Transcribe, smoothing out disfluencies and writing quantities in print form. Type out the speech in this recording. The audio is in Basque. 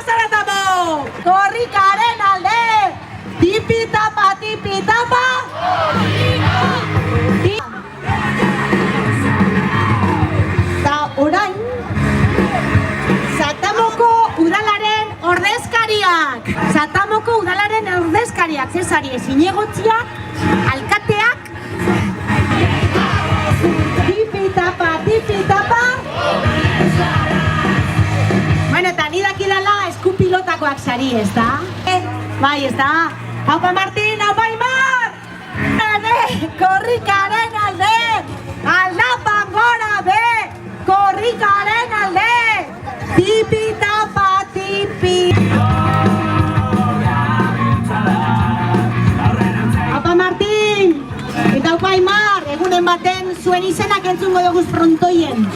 zaratamo! Korrikaren alde! Tipi-tapa, tipi-tapa! Eta orain, Zatamoko udalaren ordezkariak! Zatamoko udalaren ordezkariak, zesari ezinegotziak, alkateak, tipi-tapa, tipi-tapa! Bueno, eta nidakidala eskupilotakoak sari, ez da? Bai, ez da? Haupa Martin, haupa Aimar! Korrikaren alde! Aldapan gora be! Korrikaren alde! Tipi-tapa, tipi! Haupa Martin! Eta haupa Aimar! Egunen baten zuen izenak entzungo doguz frontoien.